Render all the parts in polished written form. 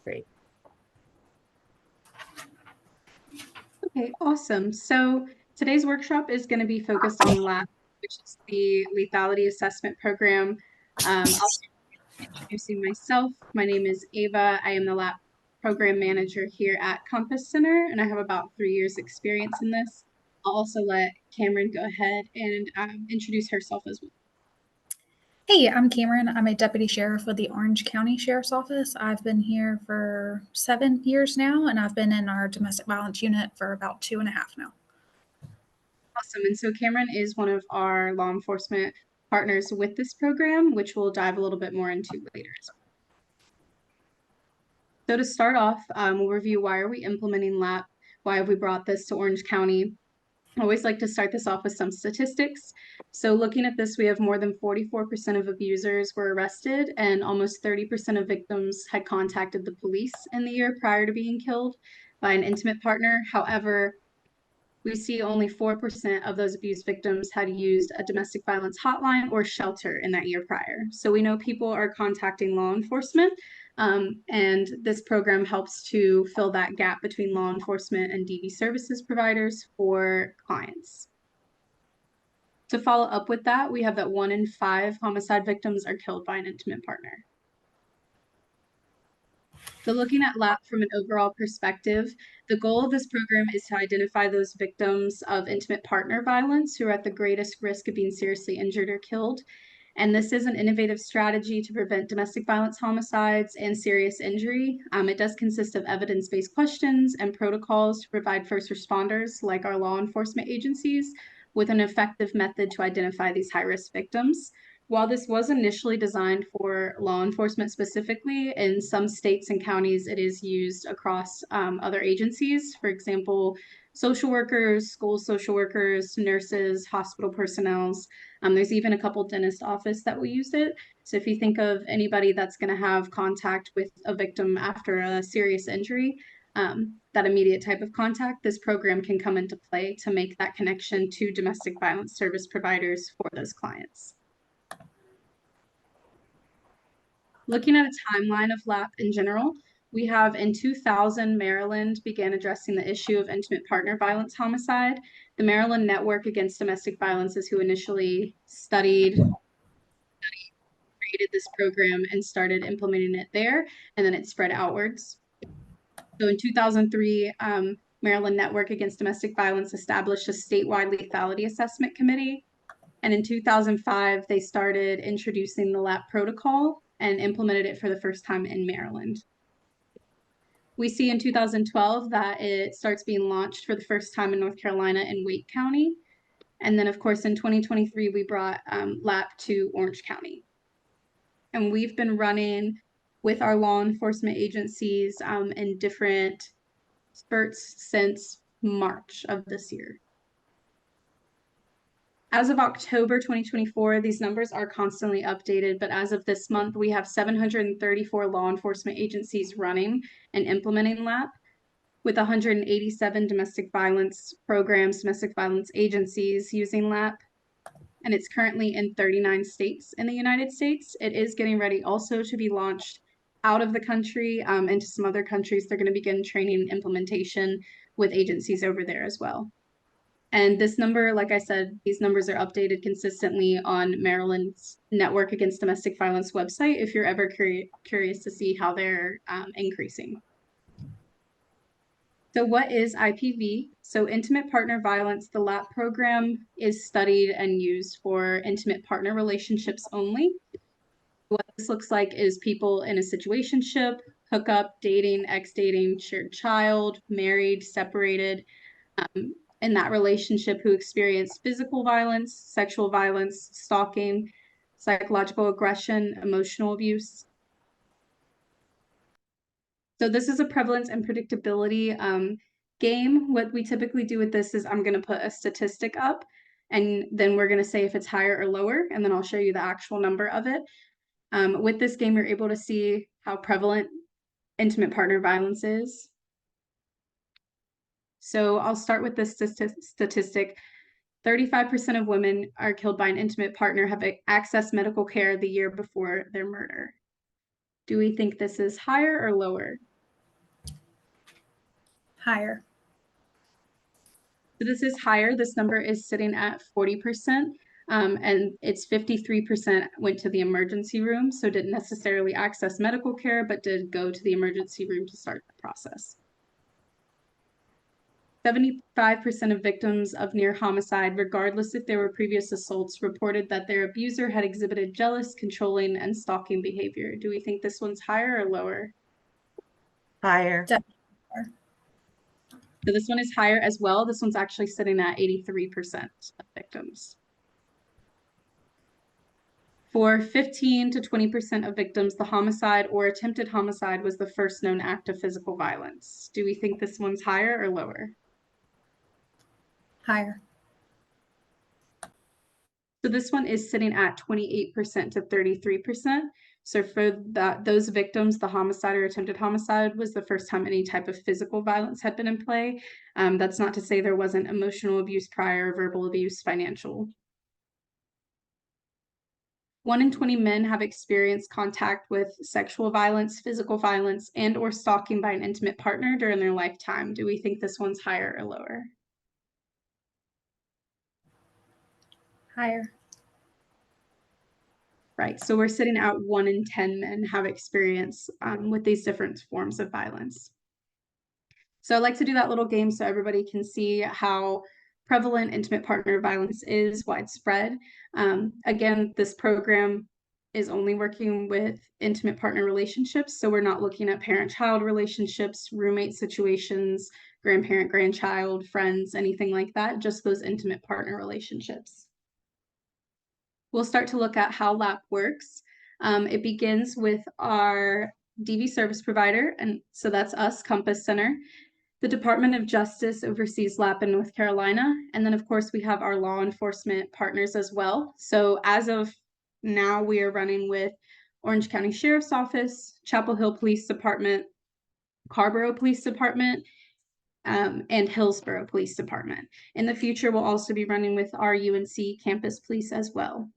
Great. Okay, awesome. So today's workshop is going to be focused on LAP, which is the Lethality Assessment Program. I'll be introducing myself. My name is Ava. I am the LAP Program Manager here at Compass Center, and I have about 3 years experience in this. I'll also let Cameron go ahead and introduce herself as well. Hey, I'm Cameron. I'm a deputy sheriff with the Orange County Sheriff's Office. I've been here for 7 years now, and I've been in our domestic violence unit for about 2.5 now. Awesome. And so Cameron is one of our law enforcement partners with this program, which we'll dive a little bit more into later. So to start off, we'll review why are we implementing LAP? Why have we brought this to Orange County? I always like to start this off with some statistics. So looking at this, we have more than 44% of abusers were arrested and almost 30% of victims had contacted the police in the year prior to being killed by an intimate partner. However, we see only 4% of those abused victims had used a domestic violence hotline or shelter in that year prior. So we know people are contacting law enforcement, and this program helps to fill that gap between law enforcement and DV services providers for clients. To follow up with that, we have that 1 in 5 homicide victims are killed by an intimate partner. So looking at LAP from an overall perspective, the goal of this program is to identify those victims of intimate partner violence who are at the greatest risk of being seriously injured or killed. And this is an innovative strategy to prevent domestic violence homicides and serious injury. It does consist of evidence-based questions and protocols to provide first responders, like our law enforcement agencies, with an effective method to identify these high-risk victims. While this was initially designed for law enforcement specifically, in some states and counties, it is used across other agencies. For example, social workers, school social workers, nurses, hospital personnel. There's even a couple dentist office that will use it. So if you think of anybody that's going to have contact with a victim after a serious injury, that immediate type of contact, this program can come into play to make that connection to domestic violence service providers for those clients. Looking at a timeline of LAP in general, we have in 2000, Maryland began addressing the issue of intimate partner violence homicide. The Maryland Network Against Domestic Violence is who initially created this program and started implementing it there, and then it spread outwards. So in 2003, Maryland Network Against Domestic Violence established a statewide lethality assessment committee. And in 2005, they started introducing the LAP protocol and implemented it for the first time in Maryland. We see in 2012 that it starts being launched for the first time in North Carolina and Wake County. And then, of course, in 2023, we brought LAP to Orange County. And we've been running with our law enforcement agencies in different spurts since March of this year. As of October 2024, these numbers are constantly updated, but as of this month, we have 734 law enforcement agencies running and implementing LAP, with 187 domestic violence programs, domestic violence agencies using LAP, and it's currently in 39 states in the United States. It is getting ready also to be launched out of the country into some other countries. They're going to begin training and implementation with agencies over there as well. And this number, like I said, these numbers are updated consistently on Maryland's Network Against Domestic Violence website if you're ever curious to see how they're increasing. So what is IPV? So intimate partner violence, the LAP program is studied and used for intimate partner relationships only. What this looks like is people in a situationship, hookup, dating, ex-dating, shared child, married, separated, in that relationship who experience physical violence, sexual violence, stalking, psychological aggression, emotional abuse. So this is a prevalence and predictability game. What we typically do with this is I'm going to put a statistic up, and then we're going to say if it's higher or lower, and then I'll show you the actual number of it. With this game, you're able to see how prevalent intimate partner violence is. So I'll start with this statistic. 35% of women are killed by an intimate partner have accessed medical care the year before their murder. Do we think this is higher or lower? Higher. So this is higher. This number is sitting at 40%. And it's 53% went to the emergency room, so didn't necessarily access medical care, but did go to the emergency room to start the process. 75% of victims of near homicide, regardless if there were previous assaults, reported that their abuser had exhibited jealous, controlling, and stalking behavior. Do we think this one's higher or lower? Higher. Definitely higher. So this one is higher as well. This one's actually sitting at 83% of victims. For 15 to 20% of victims, the homicide or attempted homicide was the first known act of physical violence. Do we think this one's higher or lower? Higher. So this one is sitting at 28% to 33%. So for those victims, the homicide or attempted homicide was the first time any type of physical violence had been in play. That's not to say there wasn't emotional abuse prior, verbal abuse, financial. 1 in 20 men have experienced contact with sexual violence, physical violence, and or stalking by an intimate partner during their lifetime. Do we think this one's higher or lower? Higher. Right, so we're sitting at 1 in 10 men have experience with these different forms of violence. So I like to do that little game so everybody can see how prevalent intimate partner violence is widespread. Again, this program is only working with intimate partner relationships. So we're not looking at parent-child relationships, roommate situations, grandparent-grandchild, friends, anything like that, just those intimate partner relationships. We'll start to look at how LAP works. It begins with our DV service provider, and so that's us, Compass Center. The Department of Justice oversees LAP in North Carolina, and then of course we have our law enforcement partners as well. So as of now, we are running with Orange County Sheriff's Office, Chapel Hill Police Department, Carborough Police Department, and Hillsborough Police Department. In the future, we'll also be running with our UNC campus police as well.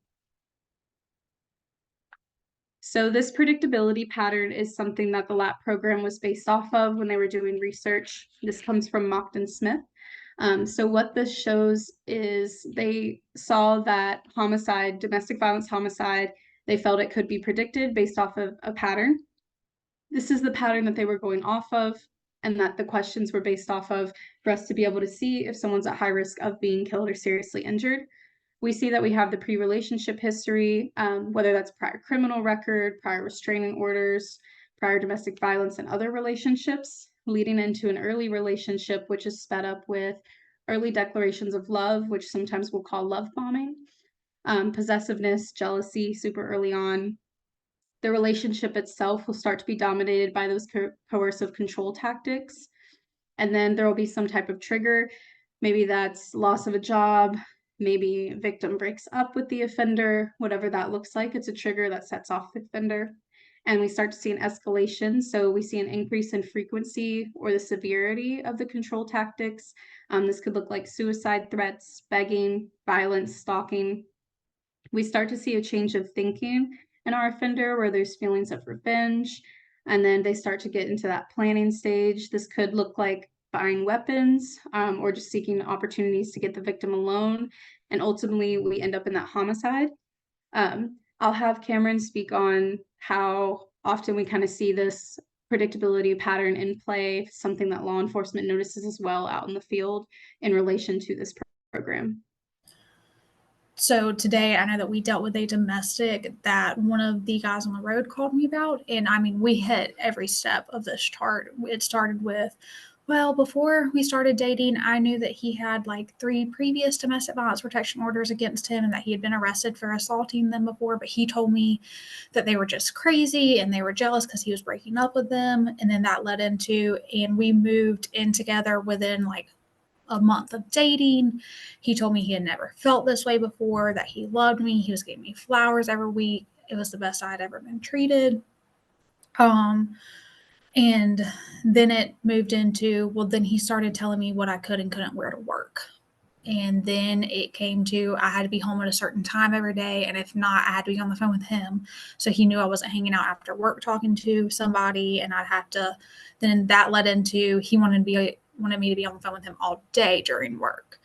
So this predictability pattern is something that the LAP program was based off of when they were doing research. This comes from Mockton Smith. So what this shows is they saw that homicide, domestic violence homicide, they felt it could be predicted based off of a pattern. This is the pattern that they were going off of and that the questions were based off of for us to be able to see if someone's at high risk of being killed or seriously injured. We see that we have the pre-relationship history, whether that's prior criminal record, prior restraining orders, prior domestic violence, and other relationships, leading into an early relationship, which is sped up with early declarations of love, which sometimes we'll call love bombing, possessiveness, jealousy, super early on. The relationship itself will start to be dominated by those coercive control tactics. And then there will be some type of trigger. Maybe that's loss of a job, maybe victim breaks up with the offender, whatever that looks like. It's a trigger that sets off the offender. And we start to see an escalation. So we see an increase in frequency or the severity of the control tactics. This could look like suicide threats, begging, violence, stalking. We start to see a change of thinking in our offender where there's feelings of revenge. And then they start to get into that planning stage. This could look like buying weapons or just seeking opportunities to get the victim alone. And ultimately, we end up in that homicide. I'll have Cameron speak on how often we kind of see this predictability pattern in play, something that law enforcement notices as well out in the field in relation to this program. So today I know that we dealt with a domestic that one of the guys on the road called me about. And I mean, we hit every step of this chart. It started with, well, before we started dating, I knew that he had like 3 previous domestic violence protection orders against him and that he had been arrested for assaulting them before. But he told me that they were just crazy and they were jealous because he was breaking up with them. And then that led into, and we moved in together within like a month of dating. He told me he had never felt this way before, that he loved me. He was giving me flowers every week. It was the best I had ever been treated. And then it moved into, well, then he started telling me what I could and couldn't wear to work. And then it came to I had to be home at a certain time every day. And if not, I had to be on the phone with him. So he knew I wasn't hanging out after work talking to somebody. And I'd have to, then that led into he wanted to be wanted me to be on the phone with him all day during work.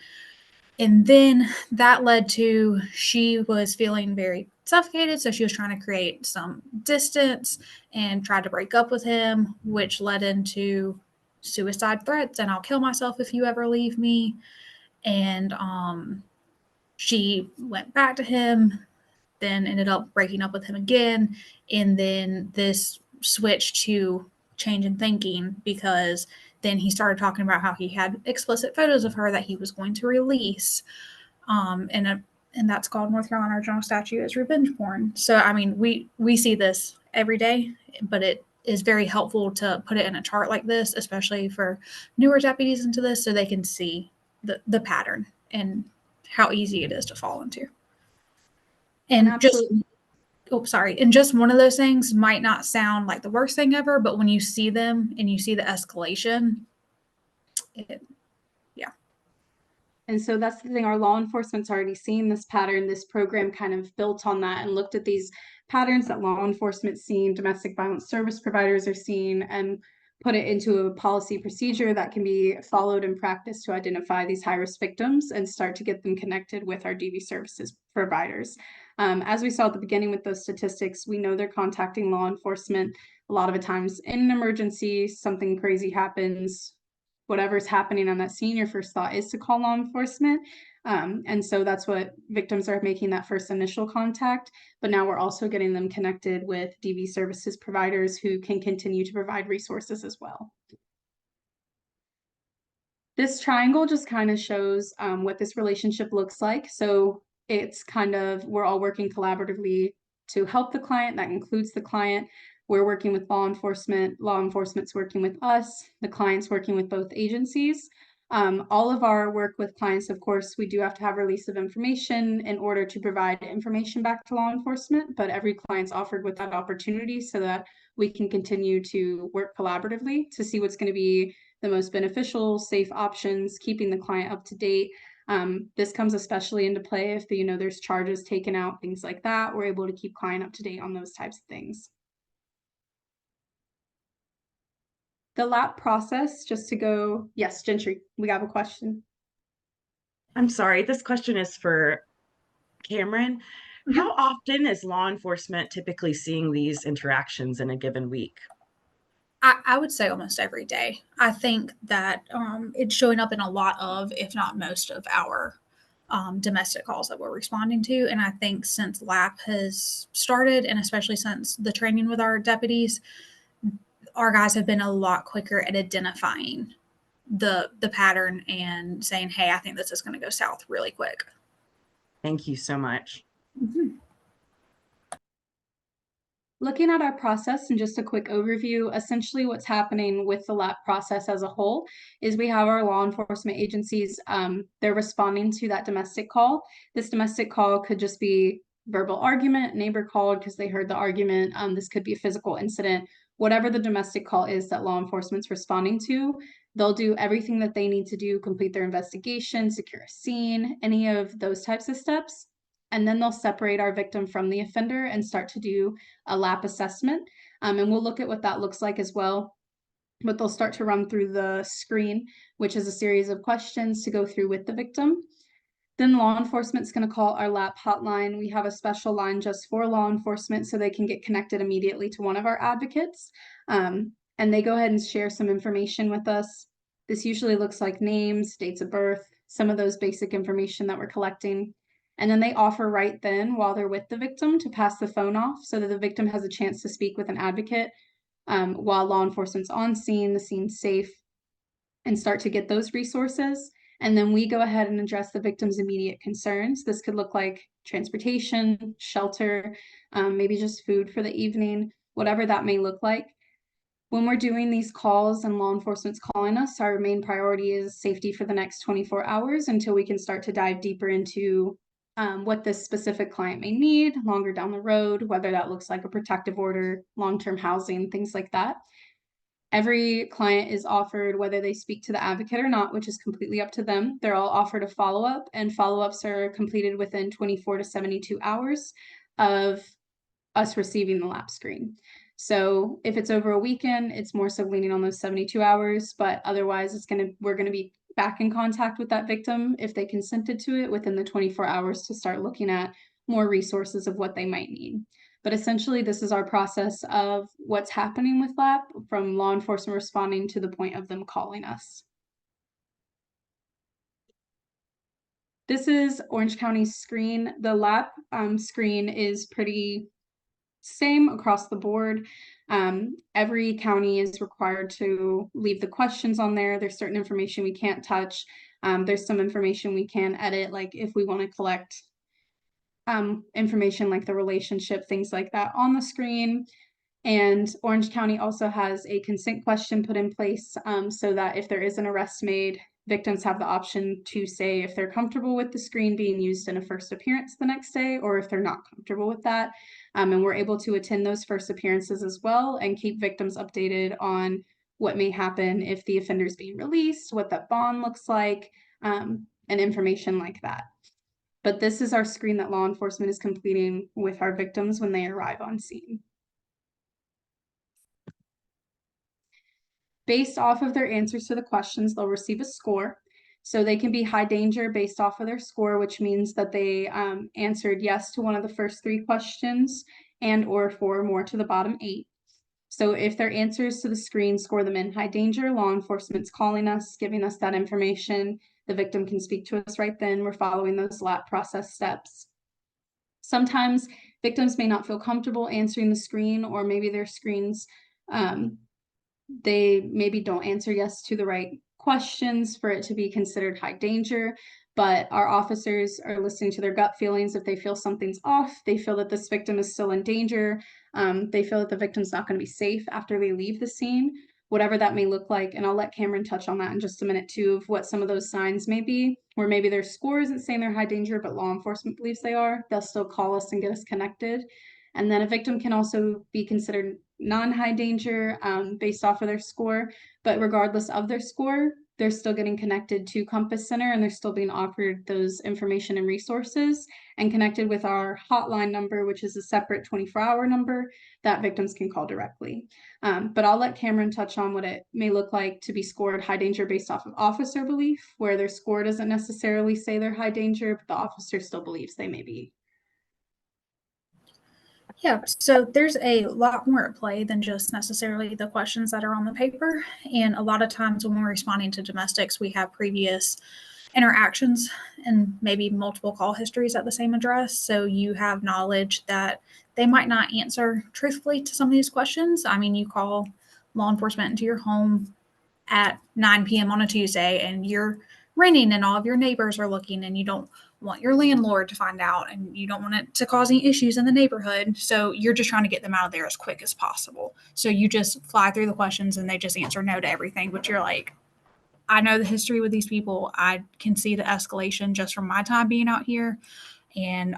And then that led to she was feeling very suffocated. So she was trying to create some distance and tried to break up with him, which led into suicide threats and I'll kill myself if you ever leave me. And she went back to him, then ended up breaking up with him again. And then this switched to change in thinking because then he started talking about how he had explicit photos of her that he was going to release. And that's called North Carolina General Statute as revenge porn. So I mean, we see this every day, but it is very helpful to put it in a chart like this, especially for newer deputies into this, so they can see the pattern and how easy it is to fall into. And just and just one of those things might not sound like the worst thing ever, but when you see them and you see the escalation, And so that's the thing, our law enforcement's already seen this pattern. This program kind of built on that and looked at these patterns that law enforcement's seen, domestic violence service providers are seeing, and put it into a policy procedure that can be followed and practiced to identify these high-risk victims and start to get them connected with our DV services providers. As we saw at the beginning with those statistics, we know they're contacting law enforcement a lot of the times in an emergency, something crazy happens, whatever's happening on that scene, your first thought is to call law enforcement. And so that's what victims are making that first initial contact. But now we're also getting them connected with DV services providers who can continue to provide resources as well. This triangle just kind of shows what this relationship looks like. So it's kind of, we're all working collaboratively to help the client. That includes the client. We're working with law enforcement's working with us, the client's working with both agencies. All of our work with clients, of course, we do have to have release of information in order to provide information back to law enforcement, but every client's offered with that opportunity so that we can continue to work collaboratively to see what's going to be the most beneficial, safe options, keeping the client up to date. This comes especially into play if there's charges taken out, things like that. We're able to keep client up to date on those types of things. The LAP process, just to go, yes, Gentry, we have a question. I'm sorry, this question is for Cameron. Mm-hmm. How often is law enforcement typically seeing these interactions in a given week? I would say almost every day. I think that it's showing up in a lot of, if not most of our domestic calls that we're responding to. And I think since LAP has started, and especially since the training with our deputies, our guys have been a lot quicker at identifying the pattern and saying, hey, I think this is going to go south really quick. Thank you so much. Mm-hmm. Looking at our process and just a quick overview, essentially what's happening with the LAP process as a whole is we have our law enforcement agencies, they're responding to that domestic call. This domestic call could just be verbal argument, neighbor called because they heard the argument. This could be a physical incident. Whatever the domestic call is that law enforcement's responding to, they'll do everything that they need to do, complete their investigation, secure a scene, any of those types of steps. And then they'll separate our victim from the offender and start to do a LAP assessment. And we'll look at what that looks like as well. But they'll start to run through the screen, which is a series of questions to go through with the victim. Then law enforcement's going to call our LAP hotline. We have a special line just for law enforcement so they can get connected immediately to one of our advocates. And they go ahead and share some information with us. This usually looks like names, dates of birth, some of those basic information that we're collecting. And then they offer right then while they're with the victim to pass the phone off so that the victim has a chance to speak with an advocate while law enforcement's on scene, the scene's safe, and start to get those resources. And then we go ahead and address the victim's immediate concerns. This could look like transportation, shelter, maybe just food for the evening, whatever that may look like. When we're doing these calls and law enforcement's calling us, our main priority is safety for the next 24 hours until we can start to dive deeper into what this specific client may need longer down the road, whether that looks like a protective order, long-term housing, things like that. Every client is offered, whether they speak to the advocate or not, which is completely up to them. They're all offered a follow-up, and follow-ups are completed within 24 to 72 hours of us receiving the LAP screen. So if it's over a weekend, it's more so leaning on those 72 hours, but otherwise we're gonna be back in contact with that victim if they consented to it within the 24 hours to start looking at more resources of what they might need. But essentially, this is our process of what's happening with LAP from law enforcement responding to the point of them calling us. This is Orange County's screen. The LAP screen is pretty same across the board. Every county is required to leave the questions on there. There's certain information we can't touch. There's some information we can edit, like if we want to collect information like the relationship, things like that on the screen. And Orange County also has a consent question put in place so that if there is an arrest made, victims have the option to say if they're comfortable with the screen being used in a first appearance the next day, or if they're not comfortable with that. And we're able to attend those first appearances as well and keep victims updated on what may happen if the offender is being released, what that bond looks like, and information like that. But this is our screen that law enforcement is completing with our victims when they arrive on scene. Based off of their answers to the questions, they'll receive a score. So they can be high danger based off of their score, which means that they answered yes to one of the first 3 questions and or 4 more to the bottom 8. So if their answers to the screen score them in high danger, law enforcement's calling us, giving us that information. The victim can speak to us right then. We're following those LAP process steps. Sometimes victims may not feel comfortable answering the screen, or maybe their screens they maybe don't answer yes to the right questions for it to be considered high danger, but our officers are listening to their gut feelings. If they feel something's off, they feel that this victim is still in danger, they feel that the victim's not going to be safe after they leave the scene, whatever that may look like. And I'll let Cameron touch on that in just a minute too, of what some of those signs may be, where maybe their score isn't saying they're high danger, but law enforcement believes they are. They'll still call us and get us connected. And then a victim can also be considered non-high danger based off of their score, but regardless of their score, they're still getting connected to Compass Center and they're still being offered those information and resources and connected with our hotline number, which is a separate 24-hour number that victims can call directly. But I'll let Cameron touch on what it may look like to be scored high danger based off of officer belief, where their score doesn't necessarily say they're high danger, but the officer still believes they may be. Yeah, so there's a lot more at play than just necessarily the questions that are on the paper. And a lot of times when we're responding to domestics, we have previous interactions and maybe multiple call histories at the same address. So you have knowledge that they might not answer truthfully to some of these questions. I mean, you call law enforcement into your home at 9 p.m. on a Tuesday and you're renting and all of your neighbors are looking and you don't want your landlord to find out and you don't want it to cause any issues in the neighborhood. So you're just trying to get them out of there as quick as possible. So you just fly through the questions and they just answer no to everything. But you're like, I know the history with these people. I can see the escalation just from my time being out here. And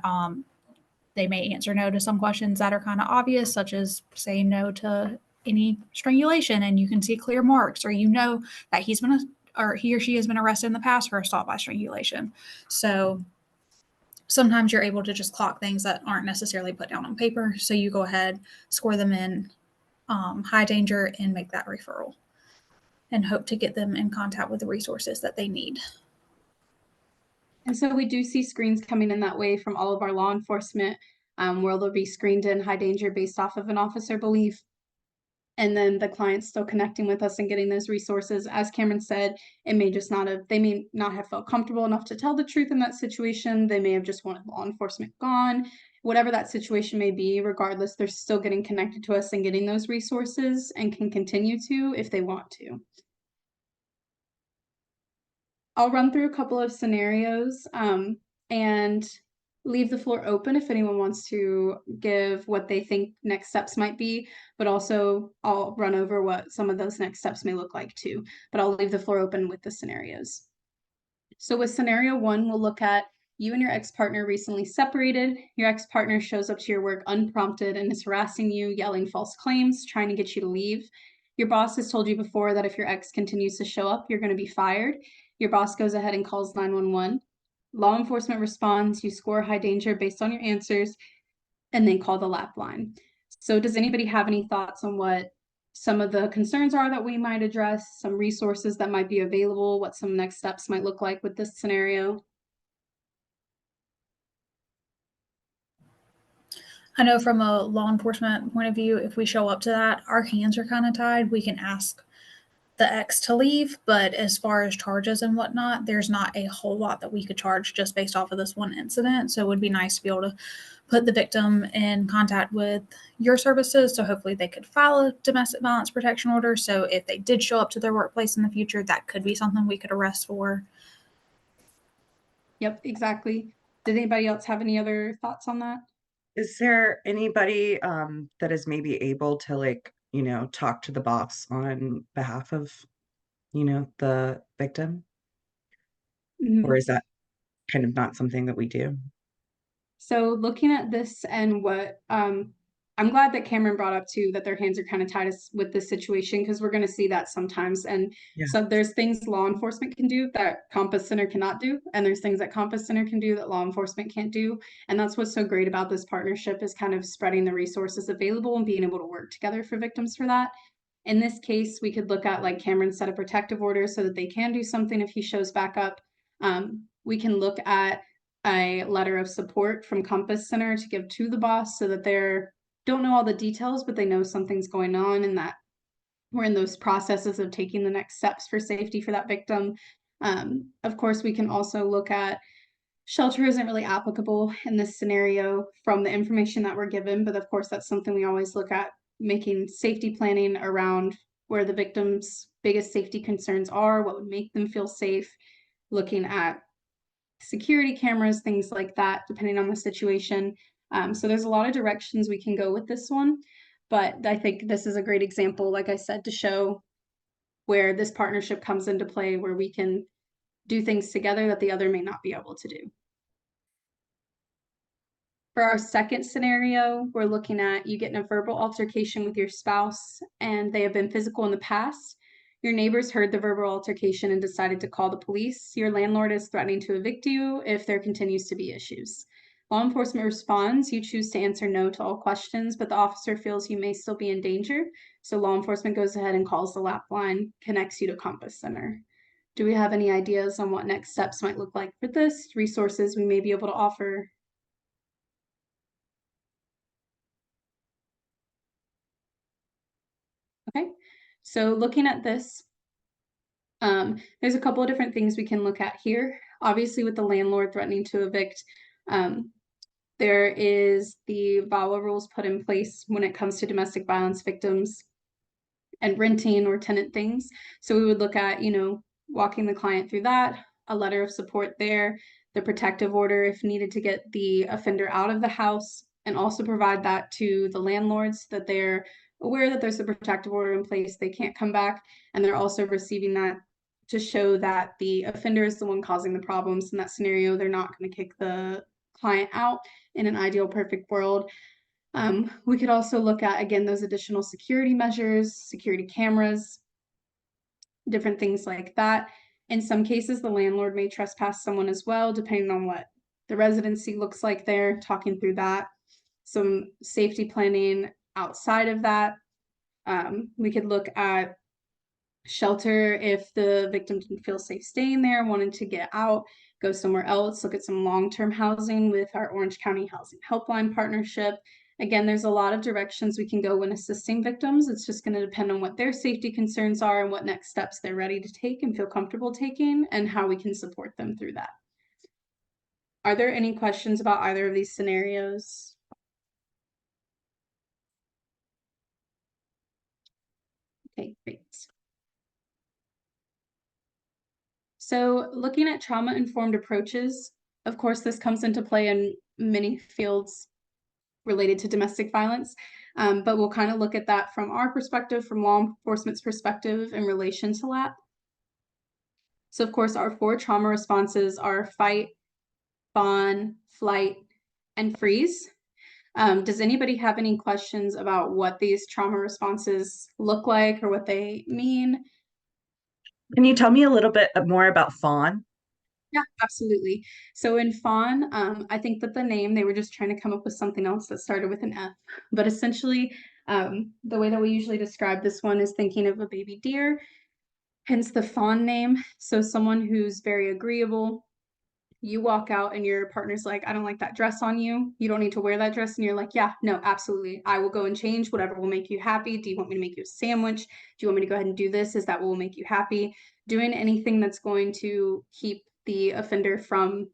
they may answer no to some questions that are kind of obvious, such as saying no to any strangulation and you can see clear marks, or you know that he or she has been arrested in the past for assault by strangulation. So sometimes you're able to just clock things that aren't necessarily put down on paper. So you go ahead, score them in high danger, and make that referral and hope to get them in contact with the resources that they need. And so we do see screens coming in that way from all of our law enforcement, where they'll be screened in high danger based off of an officer belief. And then the client's still connecting with us and getting those resources. As Cameron said, they may not have felt comfortable enough to tell the truth in that situation. They may have just wanted law enforcement gone. Whatever that situation may be, regardless, they're still getting connected to us and getting those resources and can continue to if they want to. I'll run through a couple of scenarios and leave the floor open if anyone wants to give what they think next steps might be, but also I'll run over what some of those next steps may look like too, but I'll leave the floor open with the scenarios. So with scenario 1, we'll look at you and your ex-partner recently separated. Your ex-partner shows up to your work unprompted and is harassing you, yelling false claims, trying to get you to leave. Your boss has told you before that if your ex continues to show up, you're going to be fired. Your boss goes ahead and calls 911. Law enforcement responds, you score high danger based on your answers, and then call the LAP line. So does anybody have any thoughts on what some of the concerns are that we might address, some resources that might be available, what some next steps might look like with this scenario? I know from a law enforcement point of view, if we show up to that, our hands are kind of tied. We can ask the ex to leave, but as far as charges and whatnot, there's not a whole lot that we could charge just based off of this one incident. So it would be nice to be able to put the victim in contact with your services. So hopefully they could file a domestic violence protection order. So if they did show up to their workplace in the future, that could be something we could arrest for. Yep, exactly. Did anybody else have any other thoughts on that? Is there anybody that is maybe able to, like, talk to the boss on behalf of, the victim? Or is that kind of not something that we do? So looking at this and what I'm glad that Cameron brought up too that their hands are kind of tied with this situation because we're going to see that sometimes. And Yeah. so there's things law enforcement can do that Compass Center cannot do, and there's things that Compass Center can do that law enforcement can't do. And that's what's so great about this partnership is kind of spreading the resources available and being able to work together for victims for that. In this case, we could look at like Cameron set a protective order so that they can do something if he shows back up. We can look at a letter of support from Compass Center to give to the boss so that they don't know all the details, but they know something's going on and that we're in those processes of taking the next steps for safety for that victim. Of course, we can also look at shelter isn't really applicable in this scenario from the information that we're given, but of course, that's something we always look at making safety planning around where the victim's biggest safety concerns are, what would make them feel safe, looking at security cameras, things like that, depending on the situation. So there's a lot of directions we can go with this one, but I think this is a great example, like I said, to show where this partnership comes into play, where we can do things together that the other may not be able to do. For our second scenario, we're looking at you getting a verbal altercation with your spouse and they have been physical in the past. Your neighbors heard the verbal altercation and decided to call the police. Your landlord is threatening to evict you if there continues to be issues. Law enforcement responds. You choose to answer no to all questions, but the officer feels you may still be in danger. So law enforcement goes ahead and calls the lap line, connects you to Compass Center. Do we have any ideas on what next steps might look like for this? Resources we may be able to offer? Okay, so looking at this, there's a couple of different things we can look at here. Obviously, with the landlord threatening to evict, there is the VAWA rules put in place when it comes to domestic violence victims and renting or tenant things. So we would look at, walking the client through that, a letter of support there, the protective order if needed to get the offender out of the house, and also provide that to the landlords that they're aware that there's a protective order in place, they can't come back, and they're also receiving that to show that the offender is the one causing the problems in that scenario. They're not going to kick the client out in an ideal perfect world. We could also look at, again, those additional security measures, security cameras, different things like that. In some cases, the landlord may trespass someone as well, depending on what the residency looks like there, talking through that. Some safety planning outside of that. We could look at shelter if the victim didn't feel safe staying there, wanted to get out, go somewhere else, look at some long-term housing with our Orange County Housing Helpline partnership. Again, there's a lot of directions we can go when assisting victims. It's just going to depend on what their safety concerns are and what next steps they're ready to take and feel comfortable taking and how we can support them through that. Are there any questions about either of these scenarios? Okay, great. So looking at trauma-informed approaches, of course, this comes into play in many fields related to domestic violence, but we'll kind of look at that from our perspective, from law enforcement's perspective in relation to that. So of course, our 4 trauma responses are fight, fawn, flight, and freeze. Does anybody have any questions about what these trauma responses look like or what they mean? Can you tell me a little bit more about fawn? Yeah, absolutely. So in fawn, I think that the name, they were just trying to come up with something else that started with an F. But essentially, the way that we usually describe this one is thinking of a baby deer, hence the fawn name. So someone who's very agreeable. You walk out and your partner's like, I don't like that dress on you. You don't need to wear that dress. And you're like, yeah, no, absolutely. I will go and change whatever will make you happy. Do you want me to make you a sandwich? Do you want me to go ahead and do this? Is that what will make you happy? Doing anything that's going to keep the offender from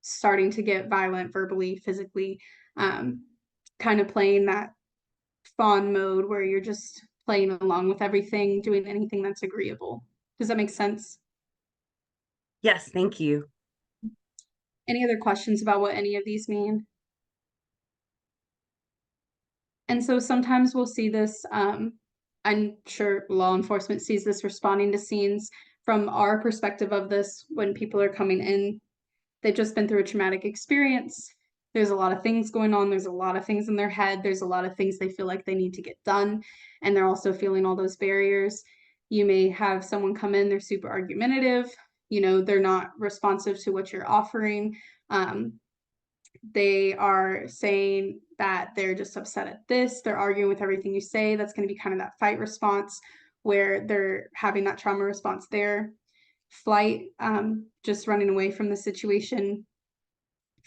starting to get violent verbally, physically, um, kind of playing that fawn mode where you're just playing along with everything, doing anything that's agreeable. Does that make sense? Yes, thank you. Any other questions about what any of these mean? And so sometimes we'll see this, I'm sure law enforcement sees this responding to scenes from our perspective of this when people are coming in. They've just been through a traumatic experience. There's a lot of things going on. There's a lot of things in their head. There's a lot of things they feel like they need to get done. And they're also feeling all those barriers. You may have someone come in, they're super argumentative. They're not responsive to what you're offering. They are saying that they're just upset at this. They're arguing with everything you say. That's going to be kind of that fight response where they're having that trauma response there. Flight, just running away from the situation.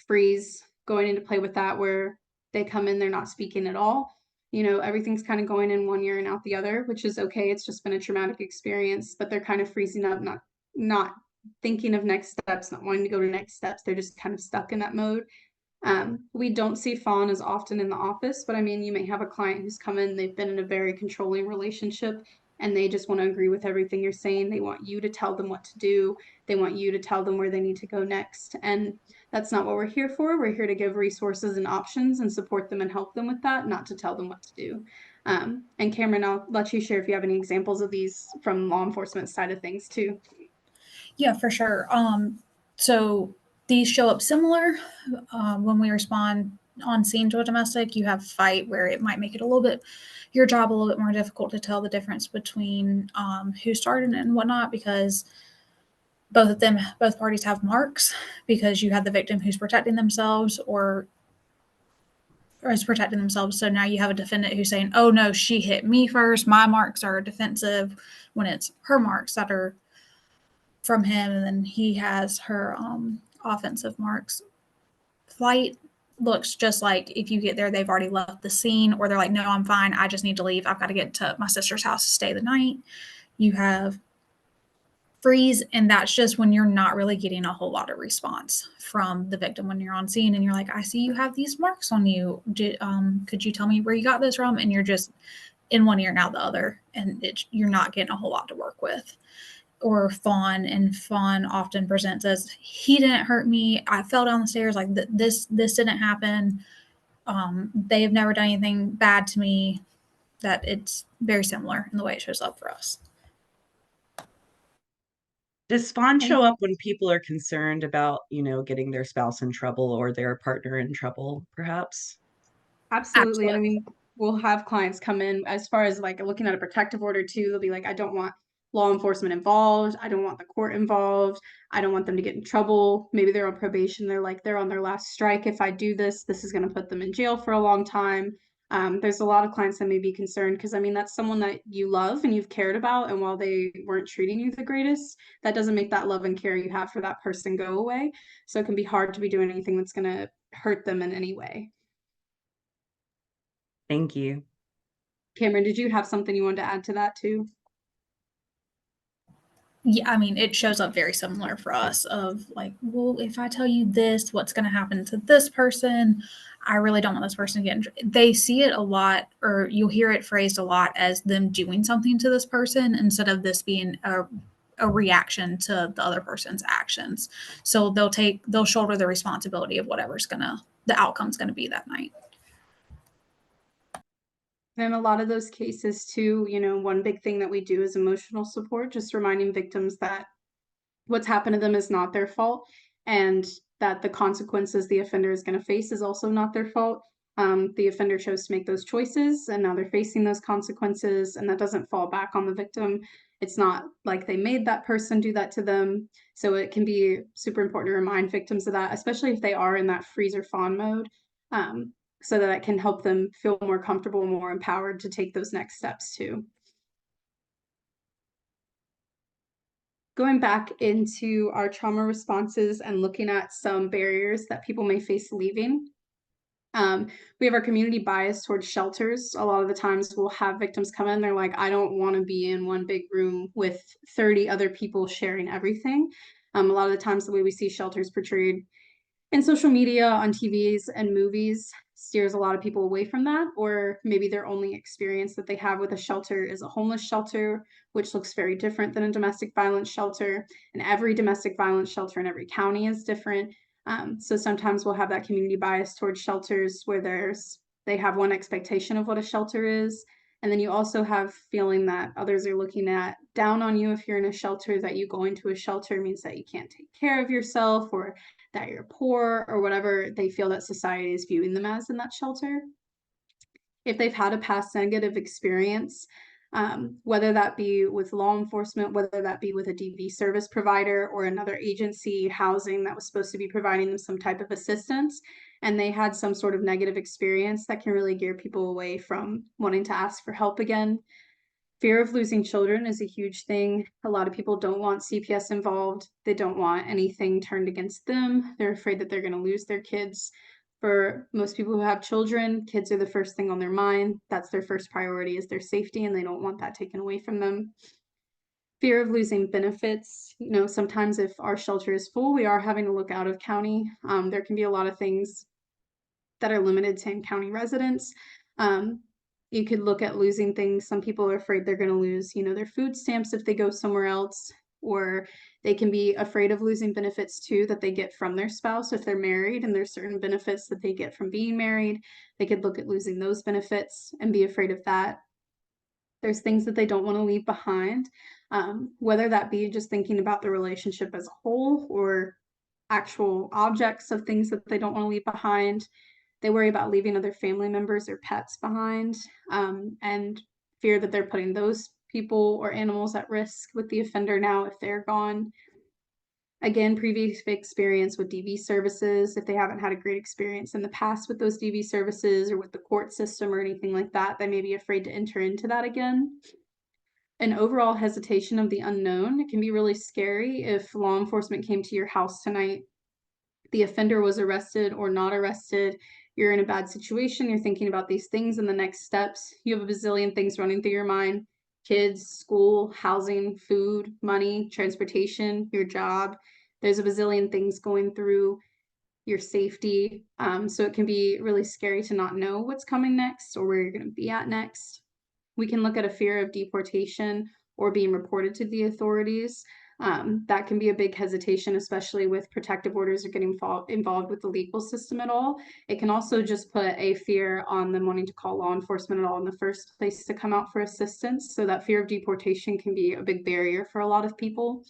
Freeze, going into play with that where they come in, they're not speaking at all. Everything's kind of going in one ear and out the other, which is okay. It's just been a traumatic experience, but they're kind of freezing up, not thinking of next steps, not wanting to go to next steps. They're just kind of stuck in that mode. We don't see fawn as often in the office, but I mean, you may have a client who's come in, they've been in a very controlling relationship and they just want to agree with everything you're saying. They want you to tell them what to do. They want you to tell them where they need to go next. And that's not what we're here for. We're here to give resources and options and support them and help them with that, not to tell them what to do. And Cameron, I'll let you share if you have any examples of these from law enforcement side of things too. Yeah, for sure. So these show up similar when we respond on scene to a domestic. You have fight where it might make it a little bit your job a little bit more difficult to tell the difference between who started it and whatnot because both parties have marks because you have the victim who's protecting themselves or is protecting themselves. So now you have a defendant who's saying, "Oh no, she hit me first. My marks are defensive," when it's her marks that are from him, and then he has her offensive marks. Flight looks just like if you get there, they've already left the scene, or they're like, "No, I'm fine. I just need to leave. I've got to get to my sister's house to stay the night." You have freeze, and that's just when you're not really getting a whole lot of response from the victim when you're on scene, and you're like, "I see you have these marks on you. Could you tell me where you got those from?" And you're just in one ear and out the other, and you're not getting a whole lot to work with. Or fawn, and fawn often presents as, "He didn't hurt me. I fell down the stairs. Like this didn't happen. They have never done anything bad to me." That it's very similar in the way it shows up for us. Does fawn And show up when people are concerned about, getting their spouse in trouble or their partner in trouble, perhaps? absolutely. And I Absolutely. mean, we'll have clients come in as far as like looking at a protective order too. They'll be like, I don't want law enforcement involved. I don't want the court involved. I don't want them to get in trouble. Maybe they're on probation. They're like, they're on their last strike. If I do this, this is going to put them in jail for a long time. There's a lot of clients that may be concerned because I mean, that's someone that you love and you've cared about. And while they weren't treating you the greatest, that doesn't make that love and care you have for that person go away. So it can be hard to be doing anything that's going to hurt them in any way. Thank you. Cameron, did you have something you wanted to add to that too? Yeah, I mean, it shows up very similar for us of like, well, if I tell you this, what's going to happen to this person? I really don't want this person to get in. They see it a lot, or you'll hear it phrased a lot as them doing something to this person instead of this being a reaction to the other person's actions. So they'll shoulder the responsibility of the outcome's gonna be that night. And in a lot of those cases too, one big thing that we do is emotional support, just reminding victims that what's happened to them is not their fault and that the consequences the offender is going to face is also not their fault. the offender chose to make those choices, and now they're facing those consequences, and that doesn't fall back on the victim. It's not like they made that person do that to them. So it can be super important to remind victims of that, especially if they are in that freeze or fawn mode, so that it can help them feel more comfortable, more empowered to take those next steps too. Going back into our trauma responses and looking at some barriers that people may face leaving. We have our community bias towards shelters. A lot of the times we'll have victims come in, they're like, I don't want to be in one big room with 30 other people sharing everything. A lot of the times the way we see shelters portrayed in social media, on TVs and movies steers a lot of people away from that, or maybe their only experience that they have with a shelter is a homeless shelter, which looks very different than a domestic violence shelter. And every domestic violence shelter in every county is different. So sometimes we'll have that community bias towards shelters where they have one expectation of what a shelter is. And then you also have feeling that others are looking at down on you if you're in a shelter, that you going to a shelter means that you can't take care of yourself, or that you're poor, or whatever they feel that society is viewing them as in that shelter. If they've had a past negative experience, whether that be with law enforcement, whether that be with a DV service provider or another agency housing that was supposed to be providing them some type of assistance, and they had some sort of negative experience, that can really gear people away from wanting to ask for help again. Fear of losing children is a huge thing. A lot of people don't want CPS involved. They don't want anything turned against them. They're afraid that they're going to lose their kids. For most people who have children, kids are the first thing on their mind. That's their first priority, is their safety, and they don't want that taken away from them. Fear of losing benefits. Sometimes if our shelter is full, we are having to look out of county. There can be a lot of things that are limited to in-county residents. You could look at losing things. Some people are afraid they're going to lose, their food stamps if they go somewhere else, or they can be afraid of losing benefits too that they get from their spouse if they're married, and there's certain benefits that they get from being married. They could look at losing those benefits and be afraid of that. There's things that they don't want to leave behind, whether that be just thinking about the relationship as a whole, or actual objects of things that they don't want to leave behind. They worry about leaving other family members or pets behind, and fear that they're putting those people or animals at risk with the offender now if they're gone. Again, previous experience with DV services. If they haven't had a great experience in the past with those DV services or with the court system or anything like that, they may be afraid to enter into that again. An overall hesitation of the unknown. It can be really scary if law enforcement came to your house tonight, the offender was arrested or not arrested, you're in a bad situation, you're thinking about these things and the next steps, you have a bazillion things running through your mind: kids, school, housing, food, money, transportation, your job. There's a bazillion things going through your safety. So it can be really scary to not know what's coming next or where you're going to be at next. We can look at a fear of deportation or being reported to the authorities. That can be a big hesitation, especially with protective orders or getting involved with the legal system at all. It can also just put a fear on them wanting to call law enforcement at all in the first place to come out for assistance. So that fear of deportation can be a big barrier for a lot of people.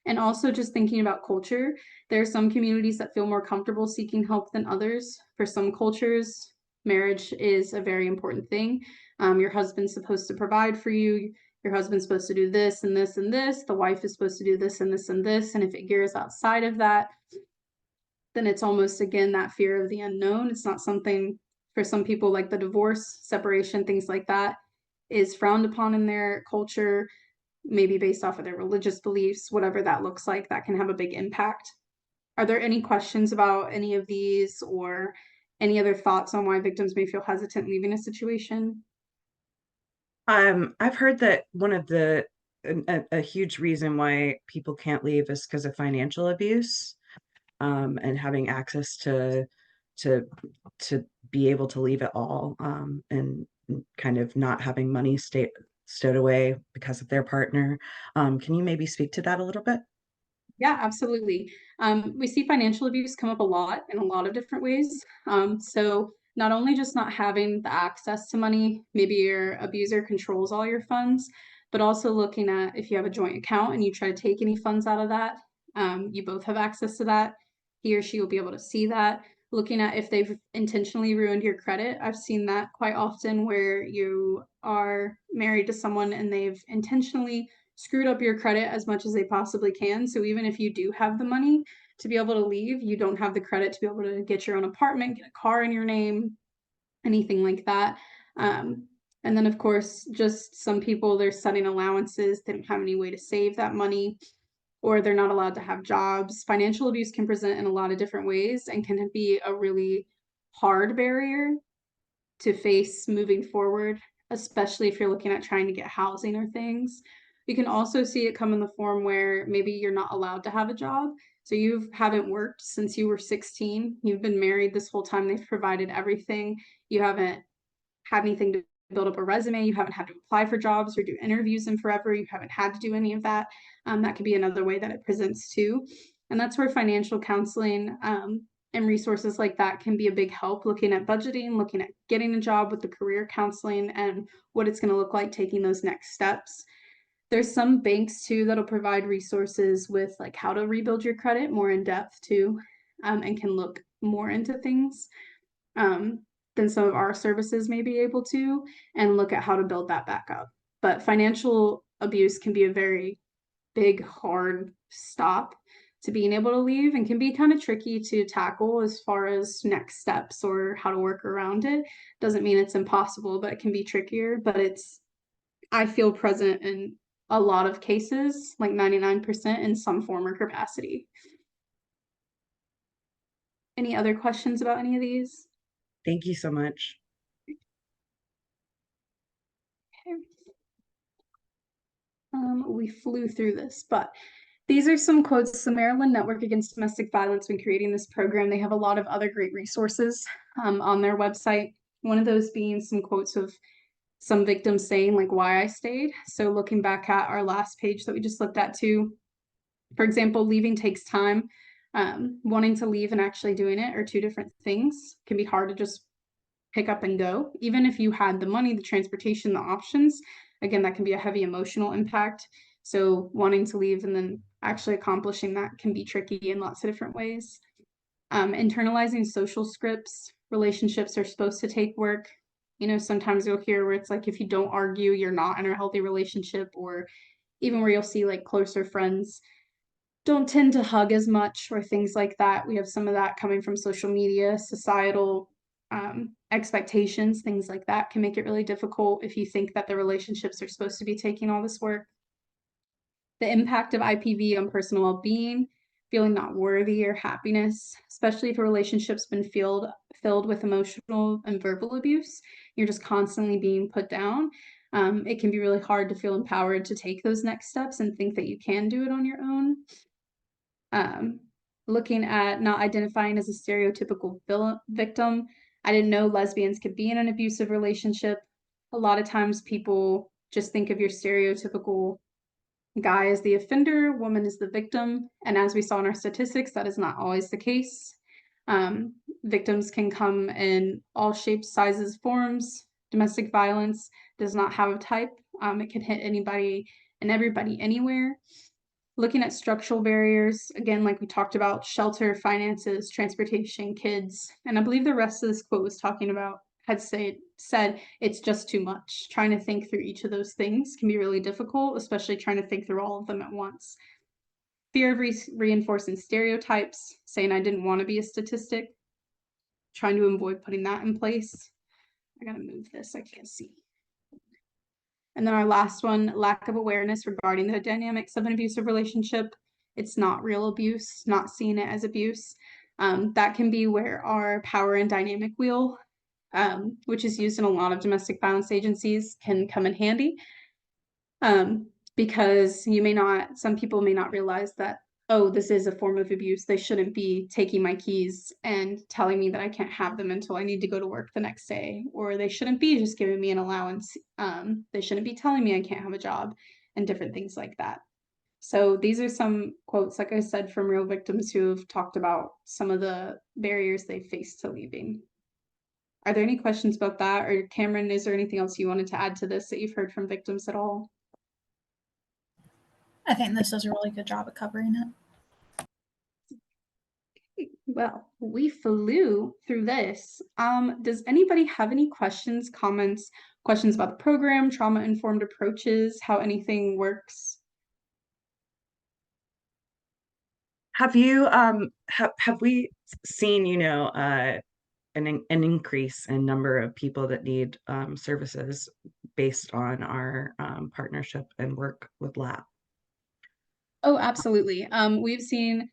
And also just thinking about culture, there are some communities that feel more comfortable seeking help than others. For some cultures, marriage is a very important thing. Your husband's supposed to provide for you. Your husband's supposed to do this and this and this. The wife is supposed to do this and this and this. And if it gears outside of that, then it's almost, again, that fear of the unknown. It's not something, for some people, like the divorce, separation, things like that, is frowned upon in their culture, maybe based off of their religious beliefs, whatever that looks like, that can have a big impact. Are there any questions about any of these, or any other thoughts on why victims may feel hesitant leaving a situation? I've heard that one of a huge reason why people can't leave is because of financial abuse, and having access to to be able to leave it all, and kind of not having money stowed away because of their partner. Can you maybe speak to that a little bit? Yeah, absolutely. We see financial abuse come up a lot in a lot of different ways. So not only just not having the access to money, maybe your abuser controls all your funds, but also looking at if you have a joint account and you try to take any funds out of that, you both have access to that. He or she will be able to see that. looking at if they've intentionally ruined your credit. I've seen that quite often where you are married to someone and they've intentionally screwed up your credit as much as they possibly can. So even if you do have the money to be able to leave, you don't have the credit to be able to get your own apartment, get a car in your name, anything like that. And then, of course, just some people, they're setting allowances, they don't have any way to save that money, or they're not allowed to have jobs. Financial abuse can present in a lot of different ways and can be a really hard barrier to face moving forward, especially if you're looking at trying to get housing or things. You can also see it come in the form where maybe you're not allowed to have a job. So you haven't worked since you were 16. You've been married this whole time. They've provided everything. You haven't had anything to build up a resume. You haven't had to apply for jobs or do interviews in forever. You haven't had to do any of that. That could be another way that it presents too. And that's where financial counseling and resources like that can be a big help, looking at budgeting, looking at getting a job with the career counseling and what it's going to look like taking those next steps. There's some banks too that'll provide resources with like how to rebuild your credit more in depth too, and can look more into things than some of our services may be able to, and look at how to build that back up. But financial abuse can be a very big, hard stop to being able to leave and can be kind of tricky to tackle as far as next steps or how to work around it. Doesn't mean it's impossible, but it can be trickier. But it's, I feel, present in a lot of cases, like 99% in some form or capacity. Any other questions about any of these? Thank you so much. Okay. We flew through this, but these are some quotes. The Maryland Network Against Domestic Violence, when creating this program, they have a lot of other great resources on their website. One of those being some quotes of some victims saying like why I stayed. So looking back at our last page that we just looked at too, for example, leaving takes time. Wanting to leave and actually doing it are two different things. It can be hard to just pick up and go. Even if you had the money, the transportation, the options, again, that can be a heavy emotional impact. So wanting to leave and then actually accomplishing that can be tricky in lots of different ways. Internalizing social scripts, relationships are supposed to take work. You know, sometimes you'll hear where it's like, if you don't argue, you're not in a healthy relationship, or even where you'll see like closer friends don't tend to hug as much or things like that. We have some of that coming from social media, societal expectations, things like that can make it really difficult if you think that the relationships are supposed to be taking all this work. The impact of IPV on personal well-being, feeling not worthy or happiness, especially if a relationship's been filled with emotional and verbal abuse. You're just constantly being put down. It can be really hard to feel empowered to take those next steps and think that you can do it on your own. Looking at not identifying as a stereotypical victim. I didn't know lesbians could be in an abusive relationship. A lot of times people just think of your stereotypical guy as the offender, woman is the victim. And as we saw in our statistics, that is not always the case. Victims can come in all shapes, sizes, forms. Domestic violence does not have a type. It can hit anybody and everybody anywhere. Looking at structural barriers, again, like we talked about, shelter, finances, transportation, kids. And I believe the rest of this quote was talking about, had said it's just too much. Trying to think through each of those things can be really difficult, especially trying to think through all of them at once. Fear of reinforcing stereotypes, saying I didn't want to be a statistic, trying to avoid putting that in place. I gotta move this, I can't see. And then our last one, lack of awareness regarding the dynamics of an abusive relationship. It's not real abuse, not seeing it as abuse. That can be where our power and dynamic wheel, which is used in a lot of domestic violence agencies, can come in handy. Because some people may not realize that, oh, this is a form of abuse. They shouldn't be taking my keys and telling me that I can't have them until I need to go to work the next day, or they shouldn't be just giving me an allowance. They shouldn't be telling me I can't have a job, and different things like that. So these are some quotes, like I said, from real victims who have talked about some of the barriers they faced to leaving. Are there any questions about that? Or Cameron, is there anything else you wanted to add to this that you've heard from victims at all? I think this does a really good job of covering it. Well, we flew through this. Does anybody have any questions, comments, questions about the program, trauma-informed approaches, how anything works? Have you have we seen, an increase in number of people that need services based on our partnership and work with LAP? Oh, absolutely. We've seen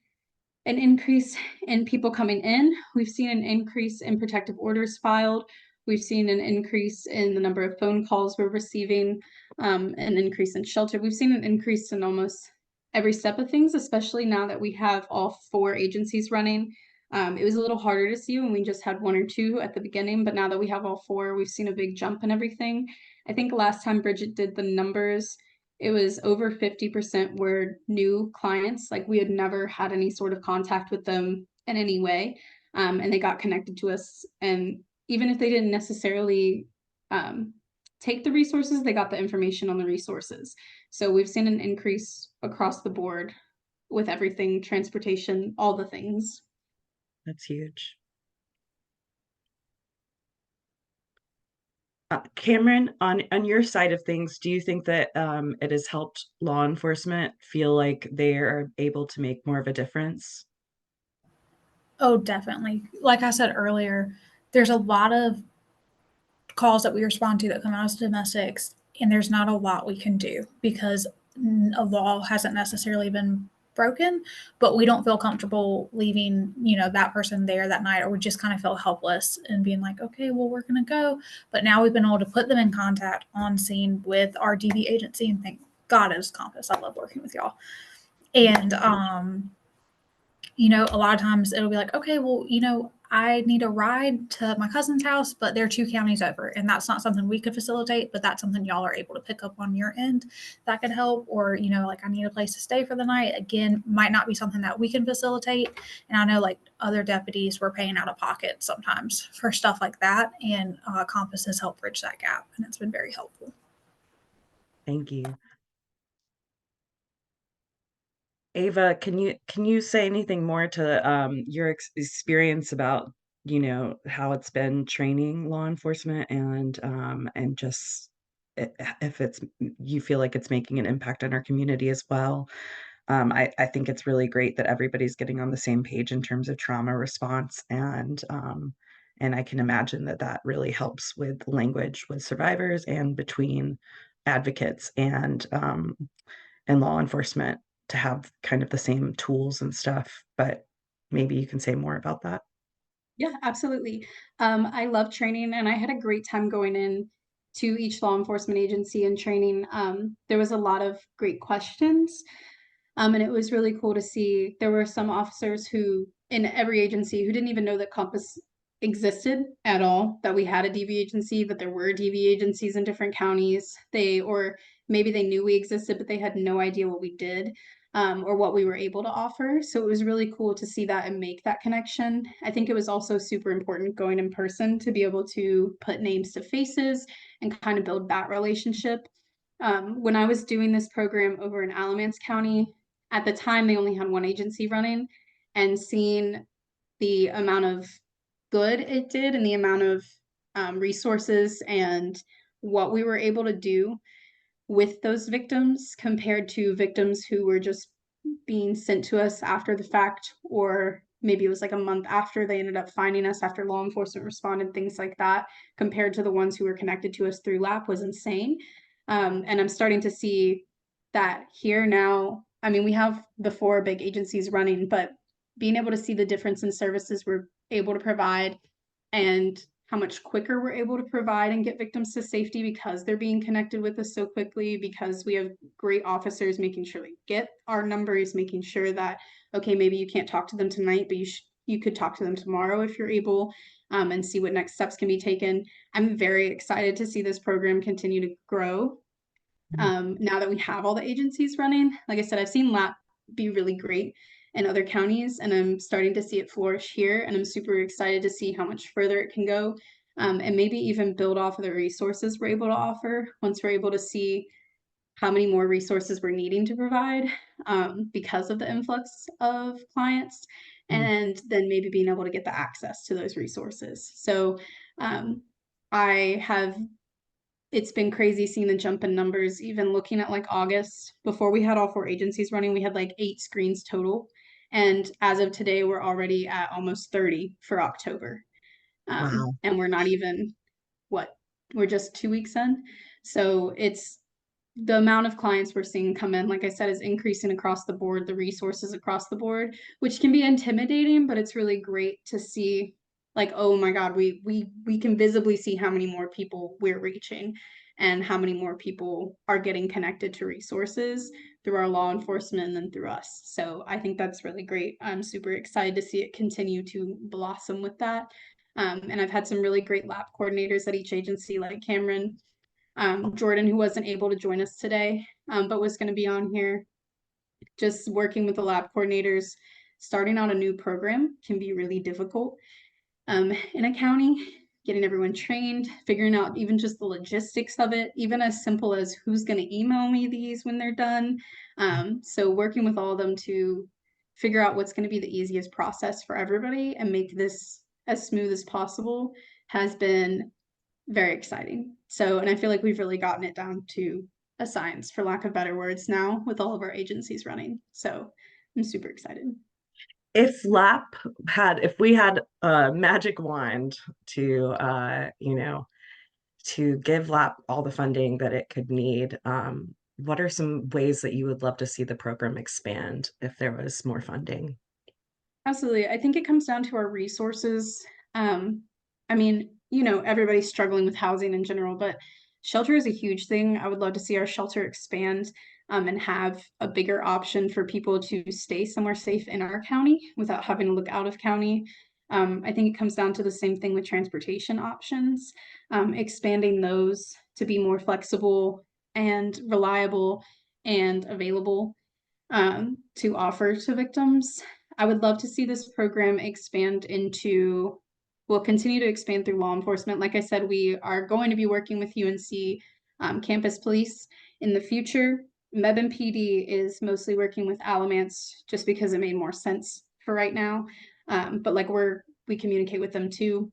an increase in people coming in. We've seen an increase in protective orders filed. We've seen an increase in the number of phone calls we're receiving, an increase in shelter. We've seen an increase in almost every step of things, especially now that we have all 4 agencies running. It was a little harder to see when we just had 1 or 2 at the beginning, but now that we have all 4, we've seen a big jump in everything. I think last time Bridget did the numbers, it was over 50% were new clients. Like we had never had any sort of contact with them in any way. And they got connected to us. And even if they didn't necessarily take the resources, they got the information on the resources. So we've seen an increase across the board with everything, transportation, all the things. That's huge. Cameron, on your side of things, do you think that it has helped law enforcement feel like they are able to make more of a difference? Oh, definitely. Like I said earlier, there's a lot of calls that we respond to that come out as domestics, and there's not a lot we can do because a law hasn't necessarily been broken, but we don't feel comfortable leaving, that person there that night, or we just kind of feel helpless and being like, okay, well, we're going to go. But now we've been able to put them in contact on scene with our DV agency, and thank God it was Compass. I love working with y'all. And a lot of times it'll be like, okay, well, I need a ride to my cousin's house, but they're 2 counties over, and that's not something we could facilitate, but that's something y'all are able to pick up on your end that could help. Or, like I need a place to stay for the night. Again, might not be something that we can facilitate. And I know like other deputies were paying out of pocket sometimes for stuff like that. And Compass has helped bridge that gap, and it's been very helpful. Thank you. Ava, can you say anything more to your experience about, how it's been training law enforcement and just if it's you feel like it's making an impact in our community as well? I think it's really great that everybody's getting on the same page in terms of trauma response, and I can imagine that that really helps with language with survivors and between advocates and law enforcement to have kind of the same tools and stuff, but maybe you can say more about that. Yeah, absolutely. I love training, and I had a great time going in to each law enforcement agency and training. There was a lot of great questions, and it was really cool to see. There were some officers who, in every agency, who didn't even know that Compass existed at all, that we had a DV agency, that there were DV agencies in different counties. Or maybe they knew we existed, but they had no idea what we did, or what we were able to offer. So it was really cool to see that and make that connection. I think it was also super important going in person to be able to put names to faces and kind of build that relationship. When I was doing this program over in Alamance County, at the time they only had 1 agency running, and seeing the amount of good it did and the amount of resources and what we were able to do with those victims compared to victims who were just being sent to us after the fact, or maybe it was like a month after they ended up finding us after law enforcement responded, things like that, compared to the ones who were connected to us through LAP was insane. And I'm starting to see that here now. I mean, we have the 4 big agencies running, but being able to see the difference in services we're able to provide and how much quicker we're able to provide and get victims to safety because they're being connected with us so quickly, because we have great officers making sure they get our numbers, making sure that, okay, maybe you can't talk to them tonight, but you could talk to them tomorrow if you're able, and see what next steps can be taken. I'm very excited to see this program continue to grow. Now that we have all the agencies running, like I said, I've seen LAP be really great in other counties, and I'm starting to see it flourish here, and I'm super excited to see how much further it can go, and maybe even build off of the resources we're able to offer once we're able to see how many more resources we're needing to provide, because of the influx of clients. and then maybe being able to get the access to those resources. So I have it's been crazy seeing the jump in numbers. Even looking at like August, before we had all 4 agencies running, we had like 8 screens total. And as of today, we're already at almost 30 for October. Wow. And we're not even, we're just 2 weeks in. So it's the amount of clients we're seeing come in, like I said, is increasing across the board, the resources across the board, which can be intimidating, but it's really great to see like, oh my God, we can visibly see how many more people we're reaching and how many more people are getting connected to resources through our law enforcement and then through us. So I think that's really great. I'm super excited to see it continue to blossom with that. And I've had some really great lab coordinators at each agency, like Cameron, Jordan, who wasn't able to join us today, but was going to be on here. Just working with the lab coordinators, starting out a new program can be really difficult in a county, getting everyone trained, figuring out even just the logistics of it, even as simple as who's going to email me these when they're done. So working with all of them to figure out what's going to be the easiest process for everybody and make this as smooth as possible has been very exciting. So, and I feel like we've really gotten it down to a science, for lack of better words, now with all of our agencies running. So I'm super excited. If we had a magic wand to, to give LAP all the funding that it could need, what are some ways that you would love to see the program expand if there was more funding? Absolutely. I think it comes down to our resources. I mean, everybody's struggling with housing in general, but shelter is a huge thing. I would love to see our shelter expand and have a bigger option for people to stay somewhere safe in our county without having to look out of county. I think it comes down to the same thing with transportation options, expanding those to be more flexible and reliable and available to offer to victims. I would love to see this program expand into, will continue to expand through law enforcement. Like I said, we are going to be working with UNC campus police in the future. Mebane PD is mostly working with Alamance just because it made more sense for right now. But like we communicate with them too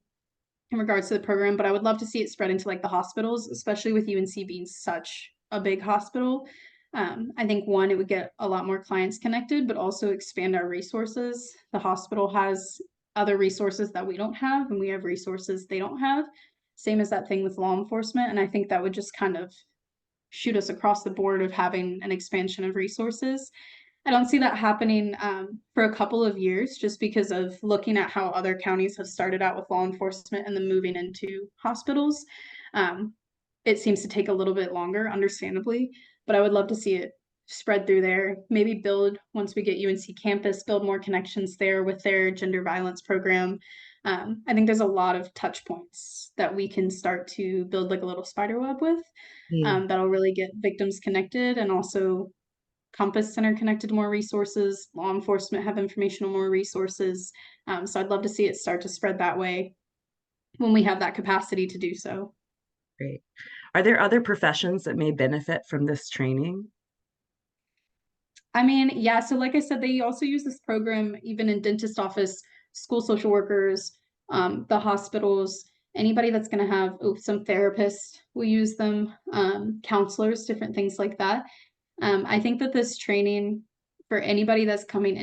in regards to the program, but I would love to see it spread into like the hospitals, especially with UNC being such a big hospital. I think one, it would get a lot more clients connected, but also expand our resources. The hospital has other resources that we don't have, and we have resources they don't have. Same as that thing with law enforcement. And I think that would just kind of shoot us across the board of having an expansion of resources. I don't see that happening for a couple of years just because of looking at how other counties have started out with law enforcement and then moving into hospitals. It seems to take a little bit longer, understandably, but I would love to see it spread through there. Maybe build, once we get UNC campus, build more connections there with their gender violence program. I think there's a lot of touch points that we can start to build like a little spider web with that'll really get victims connected and also Compass Center connected to more resources, law enforcement have information on more resources. So I'd love to see it start to spread that way when we have that capacity to do so. Great. Are there other professions that may benefit from this training? I mean, yeah, so like I said, they also use this program even in dentist office, school social workers, the hospitals, anybody that's going to have some therapists will use them, counselors, different things like that. I think that this training for anybody that's coming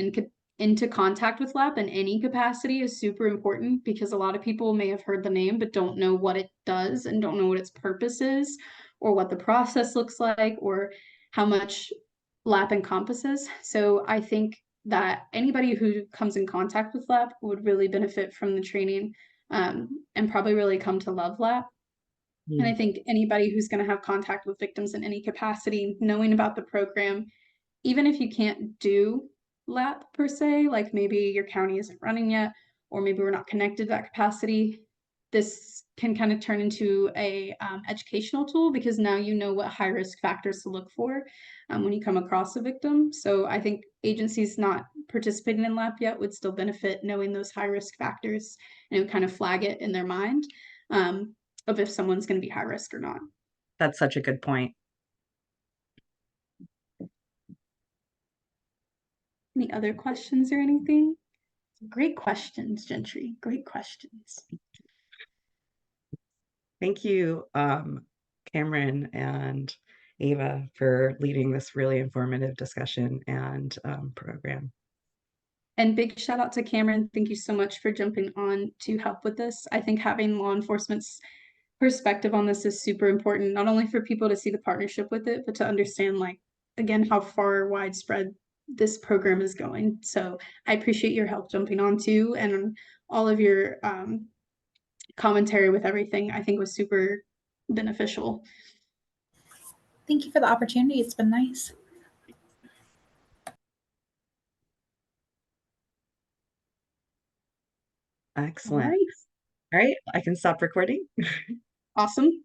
into contact with LAP in any capacity is super important because a lot of people may have heard the name but don't know what it does and don't know what its purpose is or what the process looks like or how much LAP encompasses. So I think that anybody who comes in contact with LAP would really benefit from the training and probably really come to love LAP. And I think anybody who's going to have contact with victims in any capacity, knowing about the program, even if you can't do LAP per se, like maybe your county isn't running yet, or maybe we're not connected to that capacity, this can kind of turn into a educational tool because now you know what high risk factors to look for when you come across a victim. So I think agencies not participating in LAP yet would still benefit knowing those high risk factors and it would kind of flag it in their mind of if someone's going to be high risk or not. That's such a good point. Any other questions or anything? Great questions, Gentry. Great questions. Thank you, Cameron and Ava, for leading this really informative discussion and program. And big shout out to Cameron. Thank you so much for jumping on to help with this. I think having law enforcement's perspective on this is super important, not only for people to see the partnership with it, but to understand, like, again, how far widespread this program is going. So I appreciate your help jumping on too, and all of your commentary with everything, I think was super beneficial. Thank you for the opportunity. It's been nice. Excellent. All right, I can stop recording. Awesome.